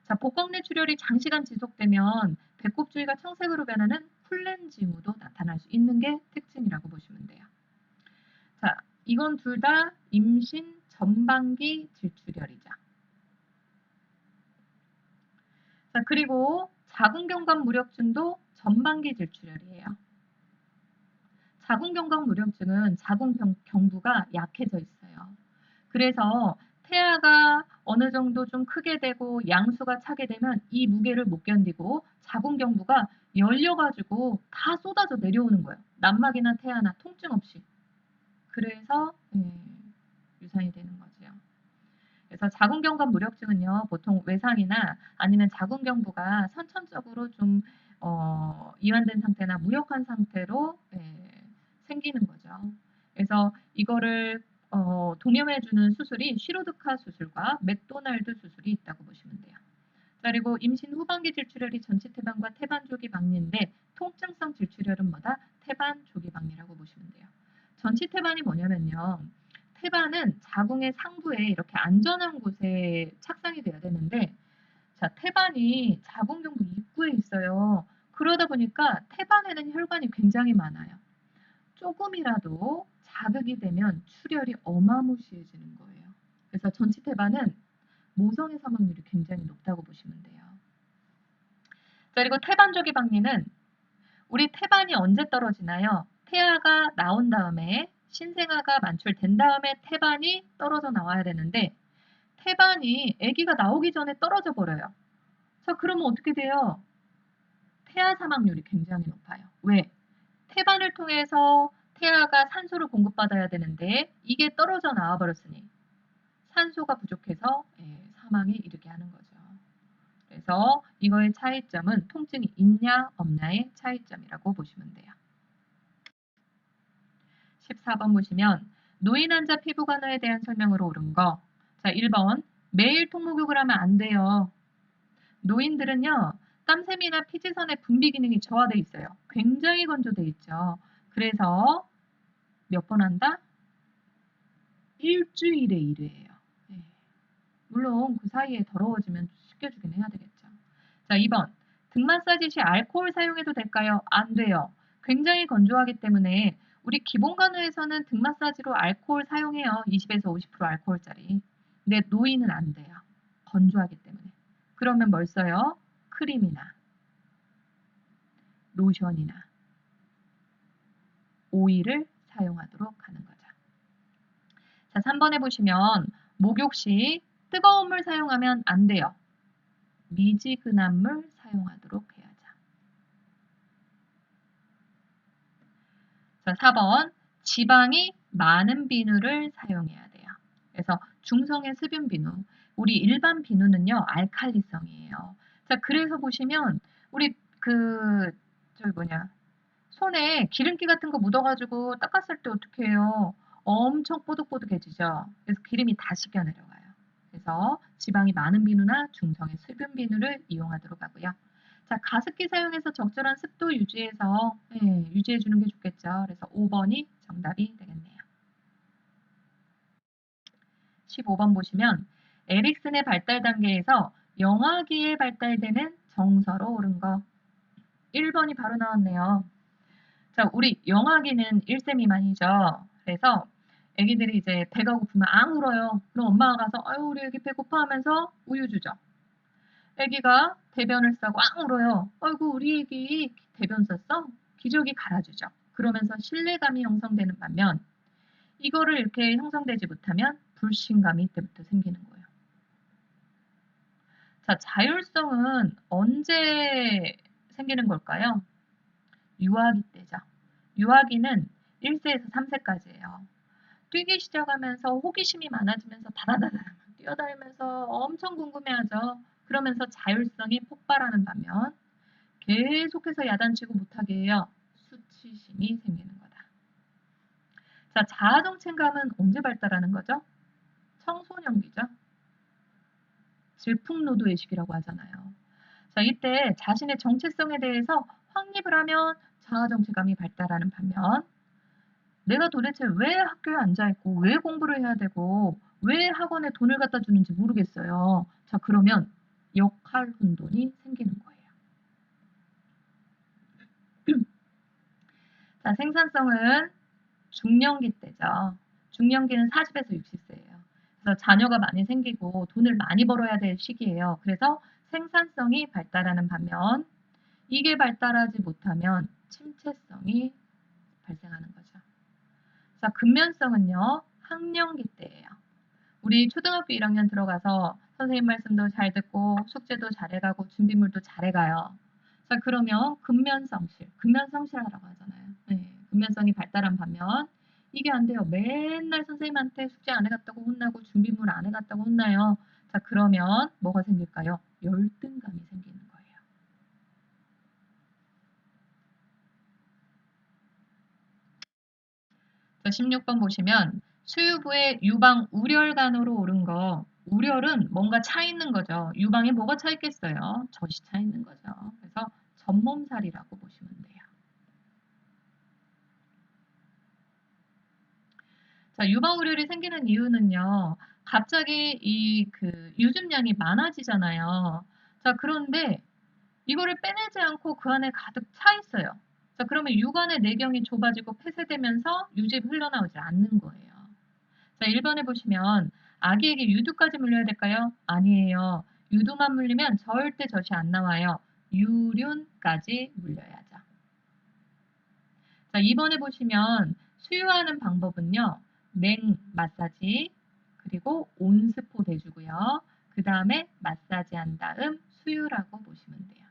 자, 복강 내 출혈이 장시간 지속되면 배꼽 주위가 청색으로 변하는 플렌 징후도 나타날 수 있는 게 특징이라고 보시면 돼요. 자, 이건 둘 다 임신 전반기 질출혈이죠. 자, 그리고 자궁경관 무력증도 전반기 질출혈이에요. 자궁경관 무력증은 자궁 경부가 약해져 있어요. 그래서 태아가 어느 정도 좀 크게 되고 양수가 차게 되면 이 무게를 못 견디고 자궁 경부가 열려가지고 다 쏟아져 내려오는 거예요. 난막이나 태아나 통증 없이. 그래서 유산이 되는 거죠. 그래서 자궁경관 무력증은요, 보통 외상이나 아니면 자궁경부가 선천적으로 좀 이완된 상태나 무역한 상태로 생기는 거죠. 그래서 이거를 동요해주는 수술이 쉬로드카 수술과 맥도날드 수술이 있다고 보시면 돼요. 그리고 임신 후반기 질출혈이 전치 태반과 태반 조기 박리인데 통증성 질출혈은 뭐다? 태반 조기 박리라고 보시면 돼요. 전치 태반이 뭐냐면요. 태반은 자궁의 상부에 이렇게 안전한 곳에 착상이 돼야 되는데 자, 태반이 자궁경부 입구에 있어요. 그러다 보니까 태반에는 혈관이 굉장히 많아요. 조금이라도 자극이 되면 출혈이 어마무시해지는 거예요. 그래서 전치 태반은 모성의 사망률이 굉장히 높다고 보시면 돼요. 그리고 태반 조기 박리는 우리 태반이 언제 떨어지나요? 태아가 나온 다음에 신생아가 만출된 다음에 태반이 떨어져 나와야 되는데 태반이 아기가 나오기 전에 떨어져 버려요. 자, 그러면 어떻게 돼요? 태아 사망률이 굉장히 높아요. 왜? 태반을 통해서 태아가 산소를 공급받아야 되는데 이게 떨어져 나와 버렸으니 산소가 부족해서 사망에 이르게 하는 거죠. 그래서 이거의 차이점은 통증이 있냐 없냐의 차이점이라고 보시면 돼요. 14번 보시면 노인 환자 피부 간호에 대한 설명으로 옳은 거. 자, 1번 매일 통목욕을 하면 안 돼요. 노인들은요. 땀샘이나 피지선의 분비 기능이 저하돼 있어요. 굉장히 건조돼 있죠. 그래서 몇 번 한다? 일주일에 1회예요. 네. 물론 그 사이에 더러워지면 씻겨주긴 해야 되겠죠. 자, 2번. 등 마사지 시 알코올 사용해도 될까요? 안 돼요. 굉장히 건조하기 때문에 우리 기본 간호에서는 등 마사지로 알코올 사용해요. 20에서 50% 알코올짜리. 근데 노인은 안 돼요. 건조하기 때문에. 그러면 뭘 써요? 크림이나 로션이나 오일을 사용하도록 하는 거죠. 자, 3번에 보시면 목욕 시 뜨거운 물 사용하면 안 돼요. 미지근한 물 사용하도록 해야죠. 자, 4번 지방이 많은 비누를 사용해야 돼요. 그래서 중성의 습윤 비누, 우리 일반 비누는요 알칼리성이에요. 자, 그래서 보시면 우리 저기 뭐냐 손에 기름기 같은 거 묻어가지고 닦았을 때 어떻게 해요? 엄청 뽀득뽀득해지죠. 그래서 기름이 다 씻겨 내려가요. 그래서 지방이 많은 비누나 중성의 습윤 비누를 이용하도록 하고요. 자, 가습기 사용해서 적절한 습도 유지해서 유지해 주는 게 좋겠죠. 그래서 5번이 정답이 되겠네요. 15번 보시면 에릭슨의 발달 단계에서 영아기에 발달되는 정서로 옳은 거 1번이 바로 나왔네요. 자, 우리 영아기는 1세 미만이죠. 그래서 애기들이 이제 배가 고프면 앙 울어요. 그럼 엄마가 가서 아유 우리 애기 배고파 하면서 우유 주죠. 애기가 대변을 싸고 앙 울어요. 아이고 우리 애기 대변 쌌어? 기저귀 갈아주죠. 그러면서 신뢰감이 형성되는 반면 이거를 이렇게 형성되지 못하면 불신감이 이때부터 생기는 거예요. 자, 자율성은 언제 생기는 걸까요? 유아기 때죠. 유아기는 1세에서 3세까지예요. 뛰기 시작하면서 호기심이 많아지면서 다다다다 뛰어다니면서 엄청 궁금해하죠. 그러면서 자율성이 폭발하는 반면 계속해서 야단치고 못하게 해요. 수치심이 생기는 거다. 자, 자아정체감은 언제 발달하는 거죠? 청소년기죠. 질풍노도의 시기라고 하잖아요. 자, 이때 자신의 정체성에 대해서 확립을 하면 자아정체감이 발달하는 반면 내가 도대체 왜 학교에 앉아있고 왜 공부를 해야 되고 왜 학원에 돈을 갖다 주는지 모르겠어요. 자, 그러면 역할 혼돈이 생기는 거예요. 자, 생산성은 중년기 때죠. 중년기는 40에서 60세예요. 그래서 자녀가 많이 생기고 돈을 많이 벌어야 될 시기예요. 그래서 생산성이 발달하는 반면 이게 발달하지 못하면 침체성이 발생하는 거죠. 자, 근면성은요. 학령기 때예요. 우리 초등학교 1학년 들어가서 선생님 말씀도 잘 듣고 숙제도 잘해가고 준비물도 잘해가요. 자, 그러면 근면성실하라고 하잖아요. 네, 근면성이 발달한 반면 이게 안 돼요. 맨날 선생님한테 숙제 안 해갔다고 혼나고 준비물 안 해갔다고 혼나요. 자, 그러면 뭐가 생길까요? 열등감이 생기는 거예요. 자, 16번 보시면 수유부에 유방 우렬간으로 오른 거. 우렬은 뭔가 차 있는 거죠. 유방에 뭐가 차 있겠어요? 젖이 차 있는 거죠. 그래서 전몸살이라고 보시면 돼요. 자, 유방 우렬이 생기는 이유는요. 갑자기 이 유즘량이 많아지잖아요. 자, 그런데 이거를 빼내지 않고 그 안에 가득 차 있어요. 자, 그러면 유관의 내경이 좁아지고 폐쇄되면서 유즙이 흘러나오지 않는 거예요. 자, 1번에 보시면 아기에게 유두까지 물려야 될까요? 아니에요. 유두만 물리면 절대 젖이 안 나와요. 유륜까지 물려야죠. 자, 2번에 보시면 수유하는 방법은요. 냉 마사지 그리고 온스포 대주고요. 그 다음에 마사지한 다음 수유라고 보시면 돼요.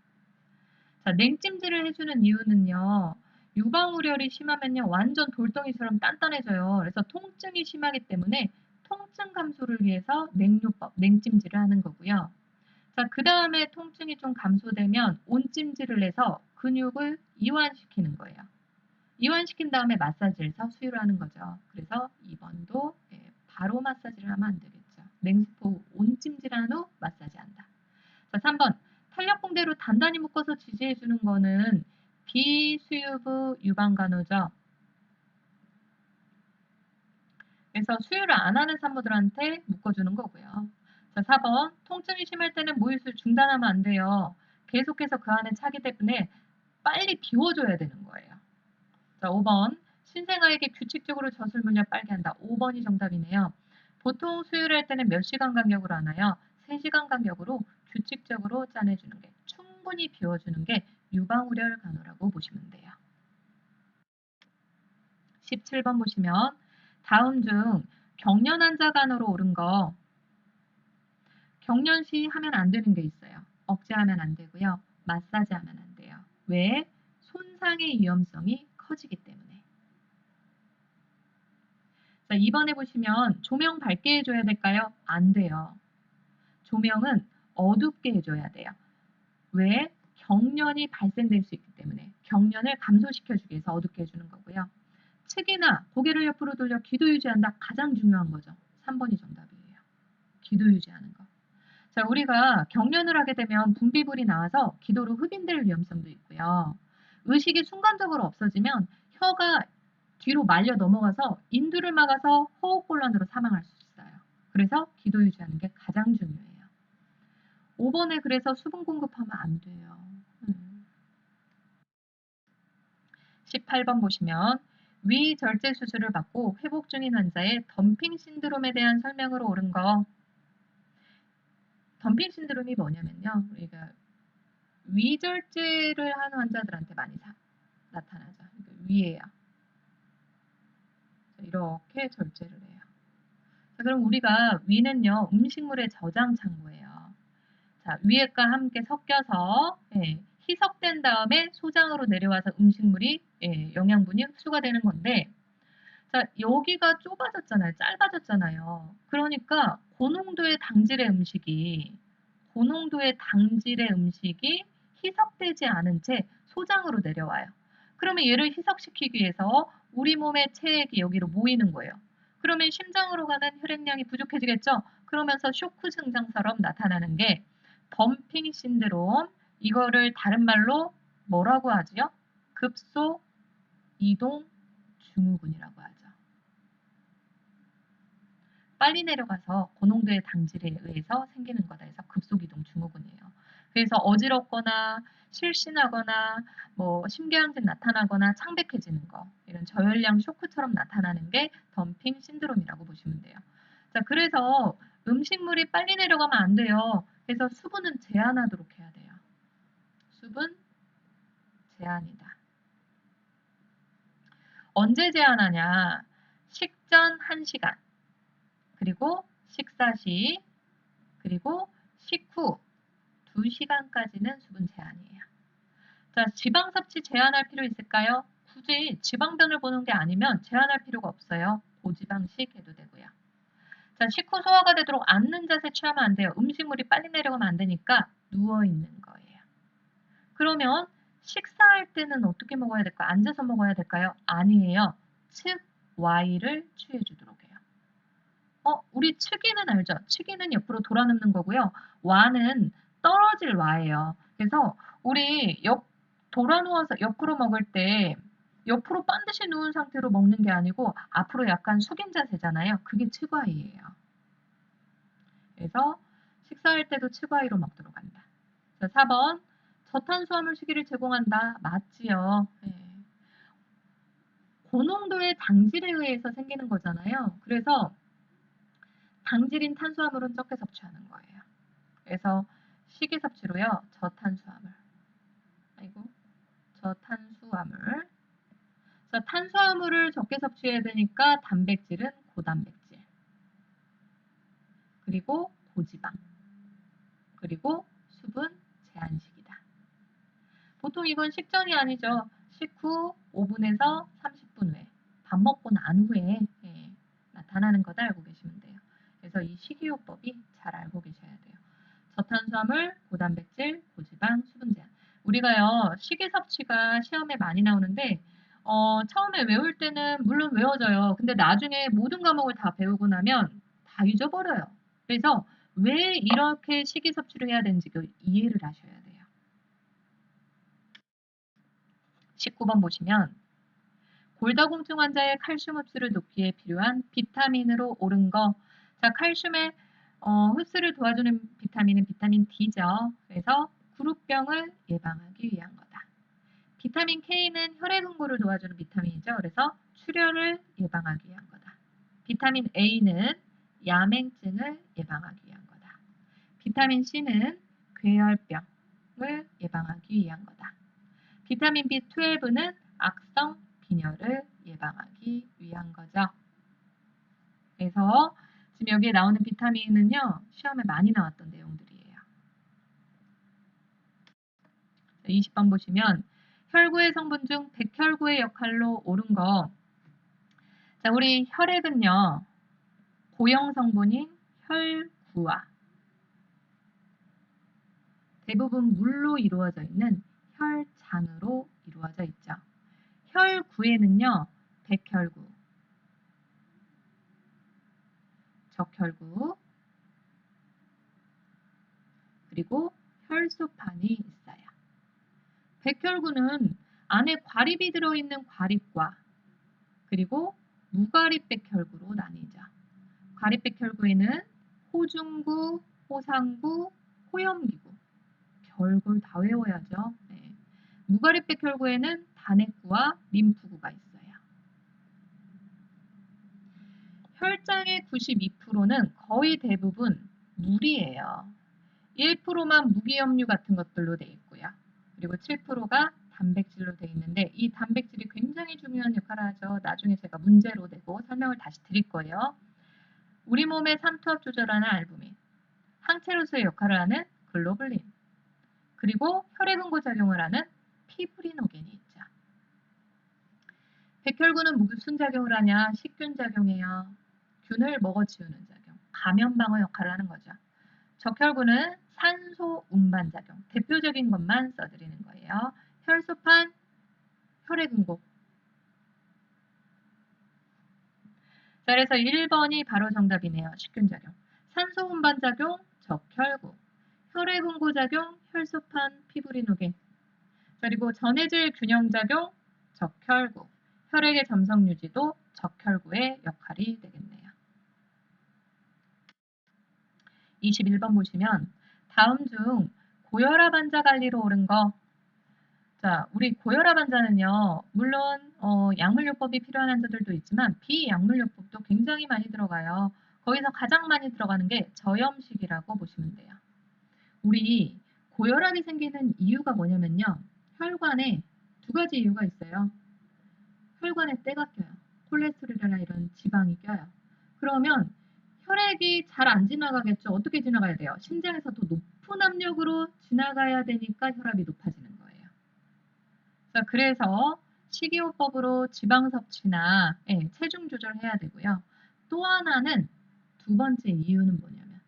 자, 냉찜질을 해주는 이유는요. 유방우열이 심하면요. 완전 돌덩이처럼 단단해져요. 그래서 통증이 심하기 때문에 통증 감소를 위해서 냉요법, 냉찜질을 하는 거고요. 자, 그 다음에 통증이 좀 감소되면 온찜질을 해서 근육을 이완시키는 거예요. 이완시킨 다음에 마사지를 해서 수유를 하는 거죠. 그래서 2번도 바로 마사지를 하면 안 되겠죠. 냉스포 온찜질한 후 마사지한다. 자, 3번. 탄력붕대로 단단히 묶어서 지지해주는 거는 비수유부 유방간호죠. 그래서 수유를 안 하는 산모들한테 묶어주는 거고요. 자, 4번. 통증이 심할 때는 모유수유 중단하면 안 돼요. 계속해서 그 안에 차기 때문에 빨리 비워줘야 되는 거예요. 자, 5번. 신생아에게 규칙적으로 젖을 물려 빨게 한다. 5번이 정답이네요. 보통 수유를 할 때는 몇 시간 간격으로 하나요? 3시간 간격으로 규칙적으로 짜내주는 게 충분히 비워주는 게 유방우열 간호라고 보시면 돼요. 17번 보시면 다음 중 경련 환자 간호로 옳은 거 경련 시 하면 안 되는 게 있어요. 억제하면 안 되고요. 마사지 하면 안 돼요. 왜? 손상의 위험성이 커지기 때문에. 자, 2번에 보시면 조명 밝게 해줘야 될까요? 안 돼요. 조명은 어둡게 해줘야 돼요. 왜? 경련이 발생될 수 있기 때문에 경련을 감소시켜주기 위해서 어둡게 해주는 거고요. 측이나 고개를 옆으로 돌려 기도 유지한다. 가장 중요한 거죠. 3번이 정답이에요. 기도 유지하는 거. 자, 우리가 경련을 하게 되면 분비불이 나와서 기도로 흡인될 위험성도 있고요. 의식이 순간적으로 없어지면 혀가 뒤로 말려 넘어가서 인두를 막아서 호흡곤란으로 사망할 수 있어요. 그래서 기도 유지하는 게 가장 중요해요. 5번에 그래서 수분 공급하면 안 돼요. 18번 보시면 위절제 수술을 받고 회복 중인 환자의 덤핑 신드롬에 대한 설명으로 옳은 거. 덤핑 신드롬이 뭐냐면요. 우리가 위절제를 하는 환자들한테 많이 나타나죠. 위에요. 이렇게 절제를 해요. 자, 그럼 우리가 위는요. 음식물의 저장 창고예요. 자, 위액과 함께 섞여서 희석된 다음에 소장으로 내려와서 음식물이 영양분이 흡수가 되는 건데 자, 여기가 좁아졌잖아요. 짧아졌잖아요. 그러니까 고농도의 당질의 음식이 희석되지 않은 채 소장으로 내려와요. 그러면 얘를 희석시키기 위해서 우리 몸의 체액이 여기로 모이는 거예요. 그러면 심장으로 가는 혈액량이 부족해지겠죠? 그러면서 쇼크 증상처럼 나타나는 게 덤핑 신드롬, 이거를 다른 말로 뭐라고 하지요? 급속 이동 증후군이라고 하죠. 빨리 내려가서 고농도의 당질에 의해서 생기는 거다 해서 급속이동 증후군이에요. 그래서 어지럽거나 실신하거나 뭐 심경증 나타나거나 창백해지는 거 이런 저혈량 쇼크처럼 나타나는 게 덤핑 신드롬이라고 보시면 돼요. 자, 그래서 음식물이 빨리 내려가면 안 돼요. 그래서 수분은 제한하도록 해야 돼요. 수분 제한이다. 언제 제한하냐? 식전 1시간 그리고 식사 시 그리고 식후 2시간까지는 수분 제한이에요. 자, 지방 섭취 제한할 필요 있을까요? 굳이 지방변을 보는 게 아니면 제한할 필요가 없어요. 고지방식 해도 되고요. 자, 식후 소화가 되도록 앉는 자세 취하면 안 돼요. 음식물이 빨리 내려가면 안 되니까 누워 있는 거예요. 그러면 식사할 때는 어떻게 먹어야 될까요? 앉아서 먹어야 될까요? 아니에요. 측 Y를 취해 주도록 해요. 우리 측이는 알죠? 측이는 옆으로 돌아눕는 거고요. 와는 떨어질 와예요. 그래서 우리 돌아 누워서 옆으로 먹을 때 옆으로 반드시 누운 상태로 먹는 게 아니고 앞으로 약간 숙인 자세잖아요. 그게 측와이예요. 그래서 식사할 때도 측와이로 먹도록 한다. 자, 4번. 저탄수화물 식이를 제공한다. 맞지요. 네. 고농도의 당질에 의해서 생기는 거잖아요. 그래서 당질인 탄수화물은 적게 섭취하는 거예요. 그래서 식이 섭취로요. 저탄수화물. 저탄수화물. 자, 탄수화물을 적게 섭취해야 되니까 단백질은 고단백질. 그리고 고지방. 그리고 수분 제한식이다. 보통 이건 식전이 아니죠. 식후 5분에서 30분 후에 밥 먹고 난 후에 나타나는 거다 알고 계시면 돼요. 그래서 이 식이요법이 잘 알고 계셔야 돼요. 저탄수화물, 고단백질, 고지방, 수분 제한. 우리가요 식이 섭취가 시험에 많이 나오는데 처음에 외울 때는 물론 외워져요. 근데 나중에 모든 과목을 다 배우고 나면 다 잊어버려요. 그래서 왜 이렇게 식이 섭취를 해야 되는지 이해를 하셔야 돼요. 19번 보시면 골다공증 환자의 칼슘 흡수를 돕기에 필요한 비타민으로 옳은 거. 자, 칼슘의 흡수를 도와주는 비타민은 비타민 D죠. 그래서 그룹병을 예방하기 위한 거다. 비타민 K는 혈액응고를 도와주는 비타민이죠. 그래서 출혈을 예방하기 위한 거다. 비타민 A는 야맹증을 예방하기 위한 거다. 비타민 C는 괴혈병을 예방하기 위한 거다. 비타민 B12는 악성 빈혈을 예방하기 위한 거죠. 그래서 지금 여기에 나오는 비타민은요. 시험에 많이 나왔던 내용들이에요. 20번 보시면 혈구의 성분 중 백혈구의 역할로 옳은 거. 자, 우리 혈액은요. 고형 성분인 혈구와 대부분 물로 이루어져 있는 혈장으로 이루어져 있죠. 혈구에는요. 백혈구, 적혈구, 그리고 혈소판이 있어요. 백혈구는 안에 과립이 들어있는 과립과 그리고 무과립 백혈구로 나뉘죠. 과립 백혈구에는 호중구, 호상구, 호염기구, 별걸 다 외워야죠. 네. 무과립 백혈구에는 단핵구와 림프구가 있어요. 혈장의 92%는 거의 대부분 물이에요. 1%만 무기염류 같은 것들로 되어 있고요. 그리고 7%가 단백질로 되어 있는데 이 단백질이 굉장히 중요한 역할을 하죠. 나중에 제가 문제로 내고 설명을 다시 드릴 거예요. 우리 몸의 삼투압 조절하는 알부민, 항체로서의 역할을 하는 글로불린, 그리고 혈액응고 작용을 하는 피브리노겐이 있죠. 백혈구는 무슨 작용을 하냐? 식균 작용해요. 균을 먹어치우는 작용, 감염 방어 역할을 하는 거죠. 적혈구는 산소 운반 작용, 대표적인 것만 써드리는 거예요. 혈소판, 혈액응고. 자, 그래서 1번이 바로 정답이네요. 식균작용. 산소 운반 작용, 적혈구. 혈액응고 작용, 혈소판, 피브리노겐. 그리고 전해질 균형 작용, 적혈구. 혈액의 점성 유지도 적혈구의 역할이 되겠네요. 21번 보시면 다음 중 고혈압 환자 관리로 옳은 거. 자, 우리 고혈압 환자는요. 물론 약물요법이 필요한 환자들도 있지만 비약물요법도 굉장히 많이 들어가요. 거기서 가장 많이 들어가는 게 저염식이라고 보시면 돼요. 우리 고혈압이 생기는 이유가 뭐냐면요. 혈관에 두 가지 이유가 있어요. 혈관에 때가 껴요. 콜레스테롤이나 이런 지방이 껴요. 그러면 혈액이 잘 안 지나가겠죠. 어떻게 지나가야 돼요? 심장에서 더 높은 압력으로 지나가야 되니까 혈압이 높아지는 거예요. 자, 그래서 식이요법으로 지방 섭취나 체중 조절해야 되고요. 또 하나는 두 번째 이유는 뭐냐면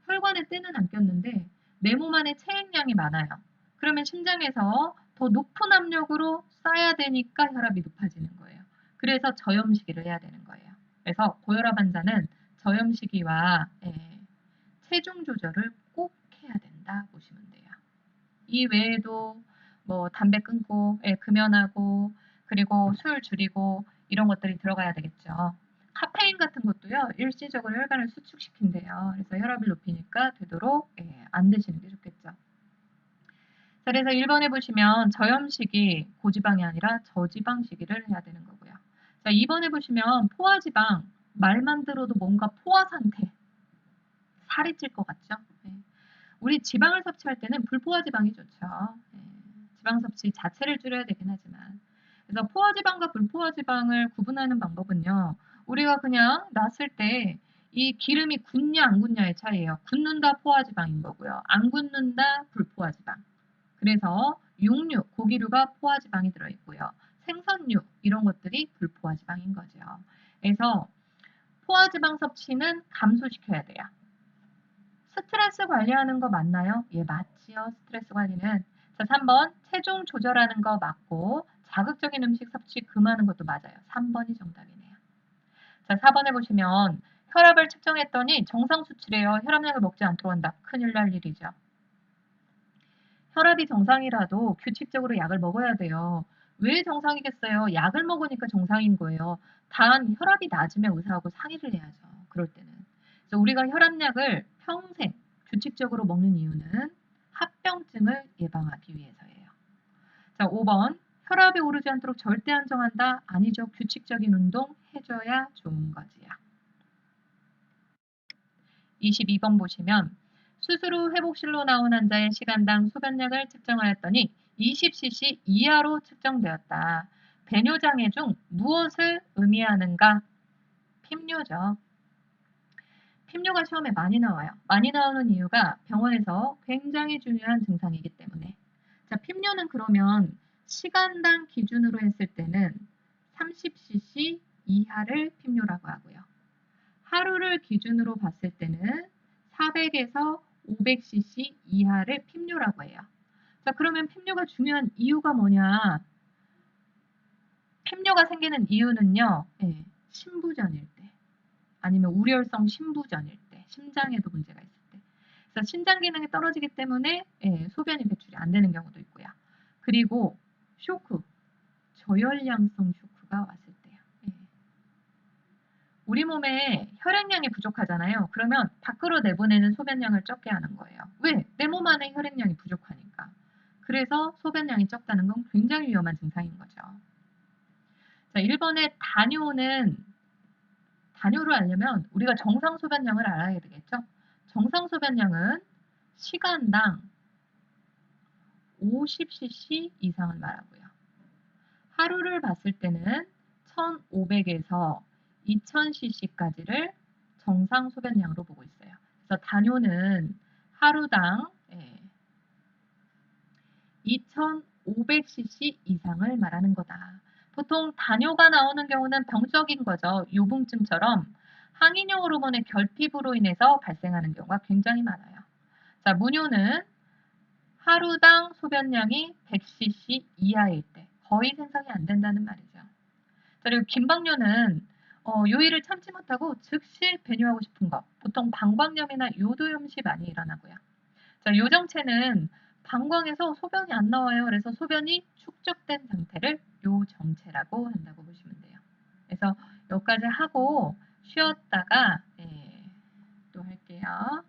혈관에 때는 안 꼈는데 내 몸 안에 체액량이 많아요. 그러면 심장에서 더 높은 압력으로 쏴야 되니까 혈압이 높아지는 거예요. 그래서 저염식이를 해야 되는 거예요. 그래서 고혈압 환자는 저염 시기와 체중 조절을 꼭 해야 된다 보시면 돼요. 이 외에도 뭐 담배 끊고 금연하고 그리고 술 줄이고 이런 것들이 들어가야 되겠죠. 카페인 같은 것도요. 일시적으로 혈관을 수축시킨대요. 그래서 혈압을 높이니까 되도록 안 드시는 게 좋겠죠. 자, 그래서 1번에 보시면 저염식이 고지방이 아니라 저지방 시기를 해야 되는 거고요. 자, 2번에 보시면 포화지방 말만 들어도 뭔가 포화 상태 살이 찔 것 같죠? 우리 지방을 섭취할 때는 불포화 지방이 좋죠. 지방 섭취 자체를 줄여야 되긴 하지만. 그래서 포화 지방과 불포화 지방을 구분하는 방법은요. 우리가 그냥 놨을 때 이 기름이 굳냐 안 굳냐의 차이예요. 굳는다 포화 지방인 거고요. 안 굳는다 불포화 지방. 그래서 육류, 고기류가 포화 지방이 들어있고요. 생선류 이런 것들이 불포화 지방인 거죠. 그래서 포화 지방 섭취는 감소시켜야 돼요. 스트레스 관리하는 거 맞나요? 예, 맞지요. 스트레스 관리는. 자, 3번 체중 조절하는 거 맞고 자극적인 음식 섭취 금하는 것도 맞아요. 3번이 정답이네요. 자, 4번에 보시면 혈압을 측정했더니 정상 수치래요. 혈압약을 먹지 않도록 한다. 큰일 날 일이죠. 혈압이 정상이라도 규칙적으로 약을 먹어야 돼요. 왜 정상이겠어요? 약을 먹으니까 정상인 거예요. 단 혈압이 낮으면 의사하고 상의를 해야죠. 그럴 때는. 그래서 우리가 혈압약을 평생 규칙적으로 먹는 이유는 합병증을 예방하기 위해서예요. 자, 5번. 혈압이 오르지 않도록 절대 안정한다? 아니죠. 규칙적인 운동 해줘야 좋은 거지요. 22번 보시면 수술 후 회복실로 나온 환자의 시간당 소변량을 측정하였더니 20cc 이하로 측정되었다. 배뇨장애 중 무엇을 의미하는가? 핍뇨죠. 핍뇨가 시험에 많이 나와요. 많이 나오는 이유가 병원에서 굉장히 중요한 증상이기 때문에. 자, 핍뇨는 그러면 시간당 기준으로 했을 때는 30cc 이하를 핍뇨라고 하고요. 하루를 기준으로 봤을 때는 400에서 500cc 이하를 핍뇨라고 해요. 자, 그러면 핍뇨가 중요한 이유가 뭐냐? 핍뇨가 생기는 이유는요. 신부전일 때 아니면 우려성 신부전일 때 심장에도 문제가 있을 때 그래서 신장 기능이 떨어지기 때문에 소변이 배출이 안 되는 경우도 있고요. 그리고 쇼크, 저혈량성 쇼크가 왔을 때요. 우리 몸에 혈액량이 부족하잖아요. 그러면 밖으로 내보내는 소변량을 적게 하는 거예요. 왜? 내 몸 안에 혈액량이 부족하니까. 그래서 소변량이 적다는 건 굉장히 위험한 증상인 거죠. 자, 1번의 다뇨를 알려면 우리가 정상 소변량을 알아야 되겠죠? 정상 소변량은 시간당 50cc 이상을 말하고요. 하루를 봤을 때는 1500에서 2000cc까지를 정상 소변량으로 보고 있어요. 그래서 다뇨는 하루당 2500cc 이상을 말하는 거다. 보통 다뇨가 나오는 경우는 병적인 거죠. 요붕증처럼 항이뇨 호르몬의 결핍으로 인해서 발생하는 경우가 굉장히 많아요. 자, 무뇨는 하루당 소변량이 100cc 이하일 때 거의 생성이 안 된다는 말이죠. 그리고 김방뇨는 요일을 참지 못하고 즉시 배뇨하고 싶은 거. 보통 방광염이나 요도염 시 많이 일어나고요. 자, 요정체는 방광에서 소변이 안 나와요. 그래서 소변이 축적된 상태를 요정체라고 한다고 보시면 돼요. 그래서 여기까지 하고 쉬었다가 또 할게요.